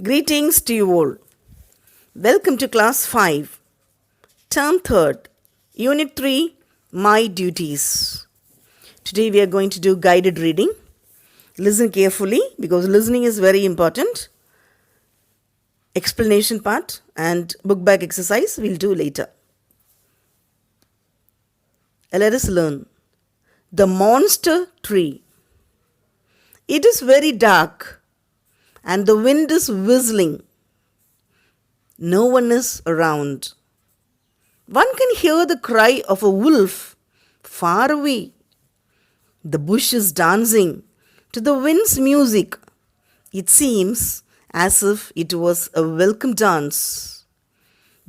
Greetings to you all. Welcome to Class 5, Term 3rd, Unit 3, My Duties. Today we are going to do guided reading. Listen carefully because listening is very important. Explanation part and book bag exercise we'll do later. Let us learn. The monster tree. It is very dark and the wind is whistling. No one is around. One can hear the cry of a wolf far away. The bush is dancing to the wind's music. It seems as if it was a welcome dance.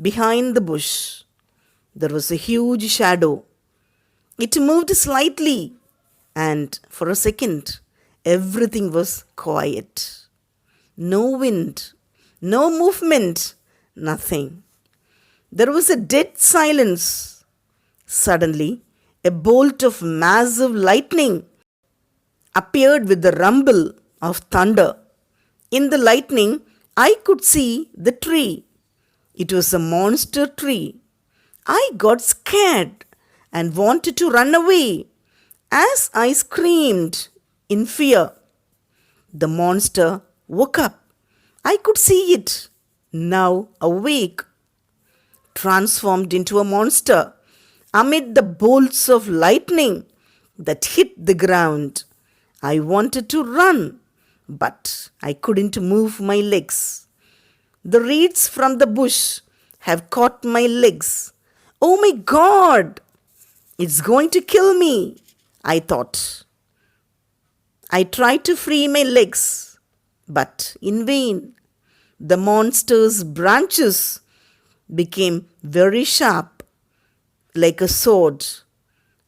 Behind the bush, there was a huge shadow. It moved slightly, and for a second, everything was quiet. No wind, no movement, nothing. There was a dead silence. Suddenly, a bolt of massive lightning appeared with the rumble of thunder. In the lightning, I could see the tree. It was a monster tree. I got scared and wanted to run away as I screamed in fear. The monster woke up. I could see it, now awake, transformed into a monster amid the bolts of lightning that hit the ground. I wanted to run, but I couldn't move my legs. The reeds from the bush have caught my legs. Oh my God! It's going to kill me, I thought. I tried to free my legs, but in vain. The monster's branches became very sharp, like a sword,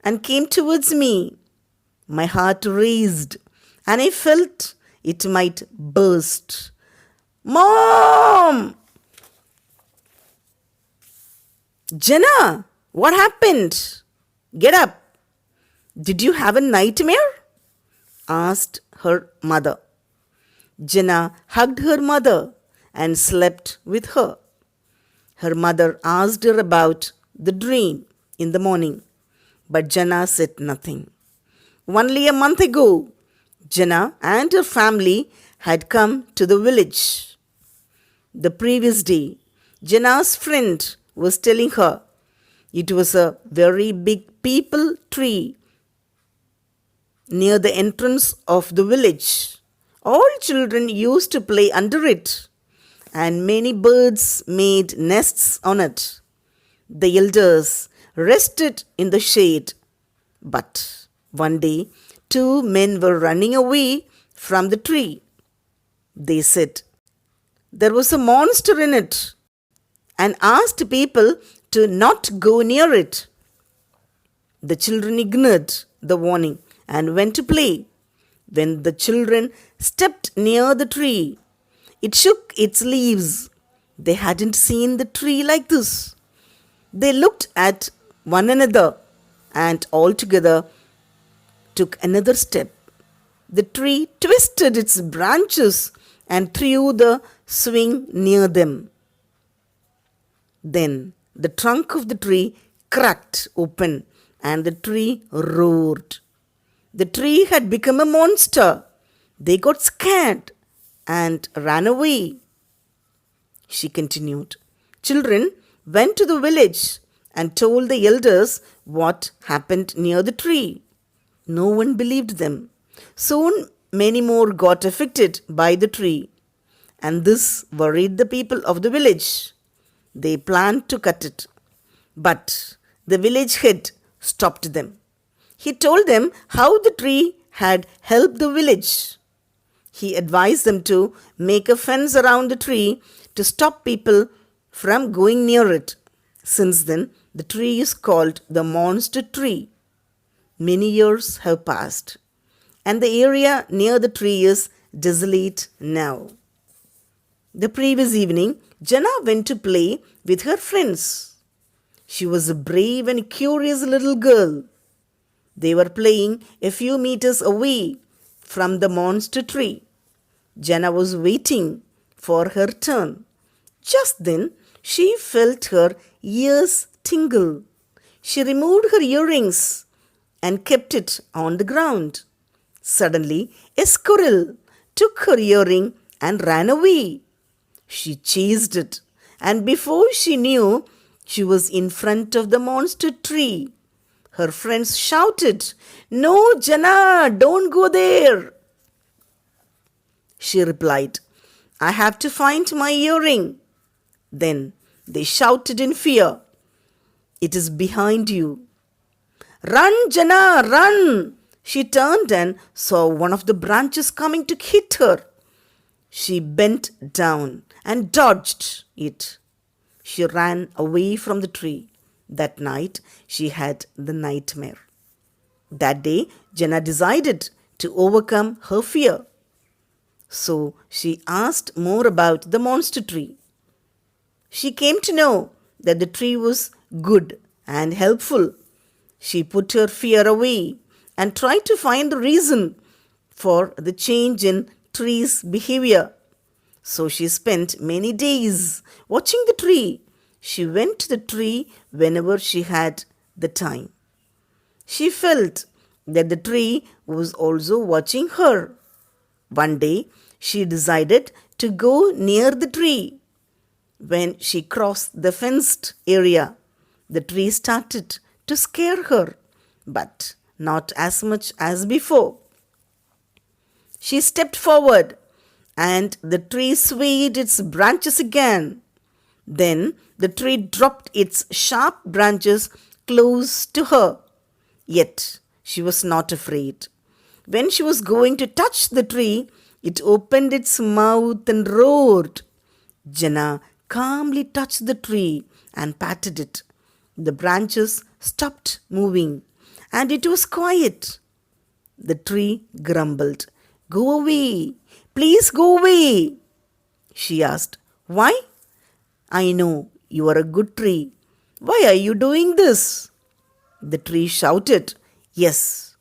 and came towards me. My heart raced, and I felt it might burst. Mom! Jenna, what happened? Get up. Did you have a nightmare? Asked her mother. Jenna hugged her mother and slept with her. Her mother asked her about the dream in the morning, but Jenna said nothing. Only a month ago, Jenna and her family had come to the village. The previous day, Jenna's friend was telling her it was a very big peepal tree near the entrance of the village. All children used to play under it, and many birds made nests on it. The elders rested in the shade. But one day, two men were running away from the tree. They said there was a monster in it and asked people to not go near it. The children ignored the warning and went to play. When the children stepped near the tree, it shook its leaves. They hadn't seen the tree like this. They looked at one another and altogether took another step. The tree twisted its branches and threw the swing near them. Then the trunk of the tree cracked open and the tree roared. The tree had become a monster. They got scared and ran away. She continued. Children went to the village and told the elders what happened near the tree. No one believed them. Soon many more got affected by the tree, and this worried the people of the village. They planned to cut it, but the village head stopped them. He told them how the tree had helped the village. He advised them to make a fence around the tree to stop people from going near it. Since then, the tree is called the monster tree. Many years have passed, and the area near the tree is desolate now. The previous evening, Jenna went to play with her friends. She was a brave and curious little girl. They were playing a few meters away from the monster tree. Jenna was waiting for her turn. Just then, she felt her ears tingle. She removed her earrings and kept it on the ground. Suddenly, a squirrel took her earring and ran away. She chased it, and before she knew, she was in front of the monster tree. Her friends shouted, "No, Jana, don't go there." She replied, "I have to find my earring." Then they shouted in fear, "It is behind you." "Run, Jana, run!" She turned and saw one of the branches coming to hit her. She bent down and dodged it. She ran away from the tree. That night, she had the nightmare. That day, Jana decided to overcome her fear. So she asked more about the monster tree. She came to know that the tree was good and helpful. She put her fear away and tried to find the reason for the change in tree's behavior. So she spent many days watching the tree. She went to the tree whenever she had the time. She felt that the tree was also watching her. One day, she decided to go near the tree. When she crossed the fenced area, the tree started to scare her, but not as much as before. She stepped forward, and the tree swayed its branches again. Then the tree dropped its sharp branches close to her. Yet she was not afraid. When she was going to touch the tree, it opened its mouth and roared. Jana calmly touched the tree and patted it. The branches stopped moving, and it was quiet. The tree grumbled. "Go away, please go away." She asked, "Why?" "I know you are a good tree. Why are you doing this?" The tree shouted, "Yes,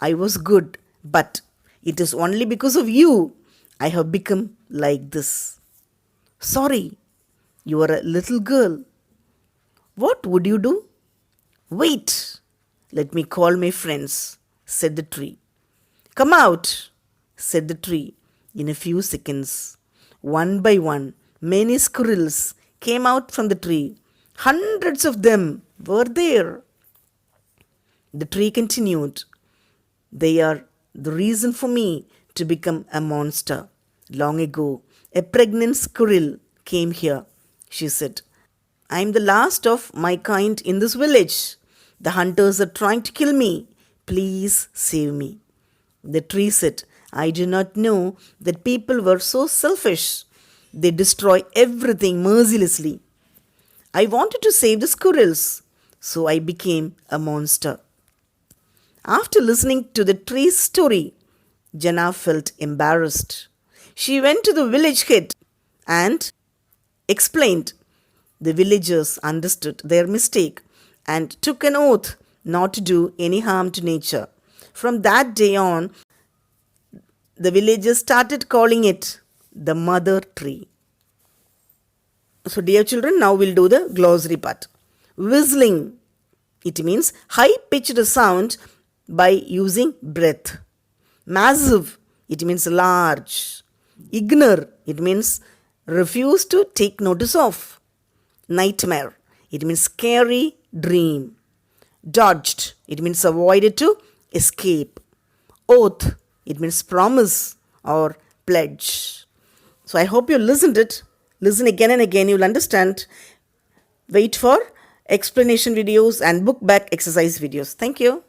I was good, but it is only because of you I have become like this. Sorry, you are a little girl. What would you do?" "Wait, let me call my friends," said the tree. "Come out," said the tree. In a few seconds, one by one, many squirrels came out from the tree. Hundreds of them were there. The tree continued, "They are the reason for me to become a monster. Long ago, a pregnant squirrel came here," she said. "I am the last of my kind in this village. The hunters are trying to kill me. Please save me." The tree said, "I did not know that people were so selfish. They destroy everything mercilessly. I wanted to save the squirrels, so I became a monster." After listening to the tree's story, Jana felt embarrassed. She went to the village head and explained. The villagers understood their mistake and took an oath not to do any harm to nature. From that day on, the villagers started calling it the mother tree. So, dear children, now we'll do the glossary part. Whistling, it means high-pitched sound by using breath. Massive, it means large. Ignore, it means refuse to take notice of. Nightmare, it means scary dream. Dodged, it means avoided to escape. Oath, it means promise or pledge. So I hope you listened it. Listen again and again, you'll understand. Wait for explanation videos and book back exercise videos. Thank you.